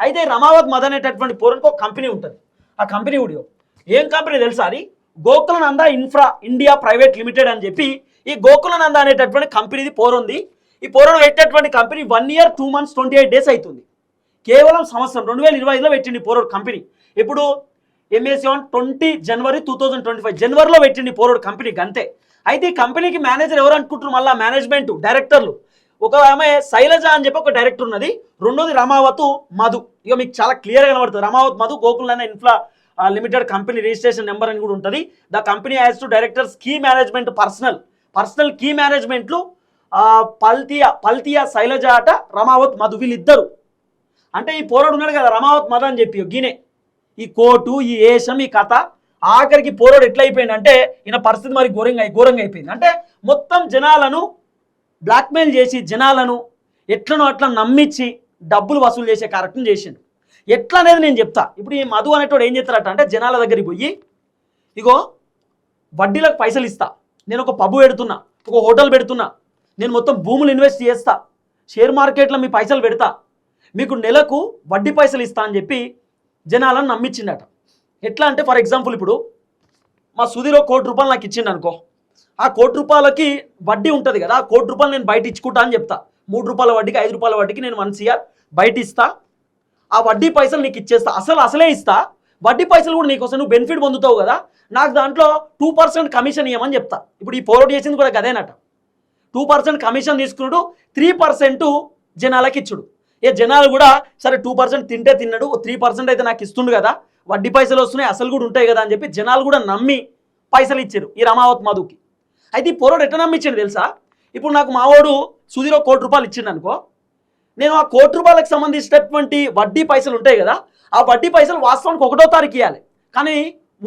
అయితే రమావత్ మద్ అనేటటువంటి పోరనికి ఒక కంపెనీ ఉంటుంది. ఆ కంపెనీ వీడియో ఏం కంపెనీ తెలుసా? అది Gokulananda infra India private limited అని చెప్పి ఈ గోకులనంద అనేటటువంటి కంపెనీది పోరుంది. ఈ పోరును పెట్టేటువంటి కంపెనీ 1 year 2 months 28 days అవుతుంది. కేవలం సంవత్సరం 2025లో పెట్టింది పోరోడ్ కంపెనీ. ఇప్పుడు ఎంఎస్సి 20 జనవరి 2025 జనవరిలో పెట్టింది పోరోడ్ కంపెనీకి అంతే. అయితే ఈ కంపెనీకి మేనేజర్ ఎవరు అనుకుంటున్నారు? మళ్ళీ మేనేజ్మెంట్ డైరెక్టర్లు ఒక ఆమె శైలజ అని చెప్పి ఒక డైరెక్టర్ ఉన్నది, రెండోది రమావత్ మధు. ఇక మీకు చాలా క్లియర్గా కనబడుతుంది. Ramavath Madhu Gokulananda infra limited company registration number అని కూడా ఉంటుంది. The company has two directors key management personnel key మేనేజ్మెంట్లు పల్తియా శైలజ అట రమావత్ మధు వీళ్ళిద్దరు. అంటే ఈ పోరాడు ఉన్నాడు కదా రమావత్ మధు అని చెప్పి గీనే ఈ కోటు ఈ ఏషం ఈ కథ ఆఖరికి పోరాడు ఎట్లా అయిపోయింది అంటే ఈయన పరిస్థితి మరి ఘోరంగా అయిపోయింది. అంటే మొత్తం జనాలను బ్లాక్మెయిల్ చేసి జనాలను ఎట్లనో అట్లా నమ్మించి డబ్బులు వసూలు చేసే కార్యక్రమం చేసిండు. ఎట్లా అనేది నేను చెప్తా. ఇప్పుడు ఈ మధు అనేటోడు ఏం చేస్తారట అంటే జనాల దగ్గరికి పోయి ఇగో వడ్డీలకు పైసలు ఇస్తా, నేను ఒక పబ్బు పెడుతున్నా, ఒక హోటల్ పెడుతున్నా, నేను మొత్తం భూములు ఇన్వెస్ట్ చేస్తా, షేర్ మార్కెట్లో మీ పైసలు పెడతా, మీకు నెలకు వడ్డీ పైసలు ఇస్తా అని చెప్పి జనాలను నమ్మించిండట. ఎట్లా అంటే ఫర్ ఎగ్జాంపుల్ ఇప్పుడు మా సుధీర్ ₹1 కోటి నాకు ఇచ్చిండు అనుకో, ఆ ₹1 కోటి వడ్డీ ఉంటుంది కదా, ఆ ₹1 కోటి నేను బయట ఇచ్చుకుంటా అని చెప్తా. ₹3 వడ్డీకి ₹5 వడ్డీకి నేను 1 CR బయట ఇస్తా, ఆ వడ్డీ పైసలు నీకు ఇచ్చేస్తా, అసలే ఇస్తా, వడ్డీ పైసలు కూడా నీకోసం నువ్వు బెనిఫిట్ పొందుతావు కదా, నాకు దాంట్లో 2% కమిషన్ ఇవ్వమని చెప్తా. ఇప్పుడు ఈ పోరాడు చేసింది కూడా అదేనట. 2% కమిషన్ తీసుకున్నాడు, 3% జనాలకి ఇచ్చుడు. జనాలు కూడా సరే 2% తింటే తిన్నాడు, 3% అయితే నాకు ఇస్తుండు కదా, వడ్డీ పైసలు వస్తున్నాయి అసలు కూడా ఉంటాయి కదా అని చెప్పి జనాలు కూడా నమ్మి పైసలు ఇచ్చారు ఈ రమావత్ మధుకి. అయితే ఈ పోరాడు ఎట్లా నమ్మించాడు తెలుసా? ఇప్పుడు నాకు మావాడు సుధీర్ ₹1 కోటి ఇచ్చిండు అనుకో, నేను ఆ ₹1 కోటికి సంబంధించినటువంటి వడ్డీ పైసలు ఉంటాయి కదా, ఆ వడ్డీ పైసలు వాస్తవానికి 1వ తారీఖు ఇవ్వాలి, కానీ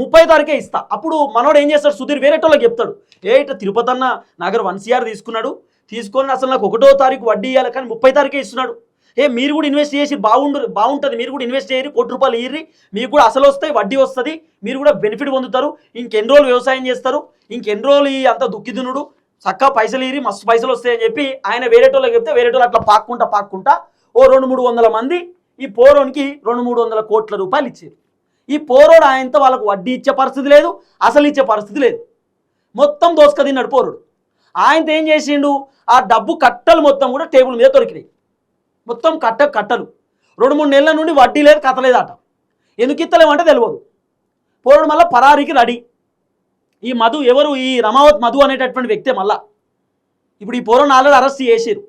30వ తారీఖే ఇస్తా. అప్పుడు మనోడు ఏం చేస్తాడు, సుధీర్ వేరేటోళ్ళకి చెప్తాడు, ఇట్లా తిరుపతి అన్న నగర్ 1 CR తీసుకొని అసలు నాకు 1వ తారీఖు వడ్డీ ఇవ్వాలి కానీ 30వ తారీఖే ఇస్తున్నాడు. మీరు కూడా ఇన్వెస్ట్ చేసి బాగుంటుంది, మీరు కూడా ఇన్వెస్ట్ చేయరు, ₹1 ఇయ్యి, మీకు కూడా అసలు వస్తాయి వడ్డీ వస్తుంది, మీరు కూడా బెనిఫిట్ పొందుతారు, ఇంకెన్ని రోజులు వ్యవసాయం చేస్తారు, ఇంకెన్ని రోజులు ఈ అంత దుఃఖిదునుడు చక్కగా పైసలు ఇయ్యి మస్తు పైసలు వస్తాయని చెప్పి ఆయన వేరేటోళ్ళకి చెప్తే వేరేటోళ్ళు అట్లా పాక్కుంటా ఓ 200-300 మంది ఈ పోరోనికి ₹200-300 కోట్ల ఇచ్చారు. ఈ పోరోడు ఆయనతో వాళ్ళకు వడ్డీ ఇచ్చే పరిస్థితి లేదు, అసలు ఇచ్చే పరిస్థితి లేదు, మొత్తం దోసుక తిన్నాడు పోరోడు. ఆయనతో ఏం చేసిండు, ఆ డబ్బు కట్టలు మొత్తం కూడా టేబుల్ మీద దొరికినాయి, మొత్తం కట్టలు 2-3 నెలల నుండి వడ్డీ లేదు కథ లేదట. ఎందుకు ఇస్తలేమంటే తెలియదు. పోరోడు మళ్ళీ పరారీకి రెడీ. ఈ మధు ఎవరు, ఈ రమావత్ మధు అనేటటువంటి వ్యక్తే. మళ్ళా ఇప్పుడు ఈ పోరోని ఆల్రెడీ అరెస్ట్ చేసారు.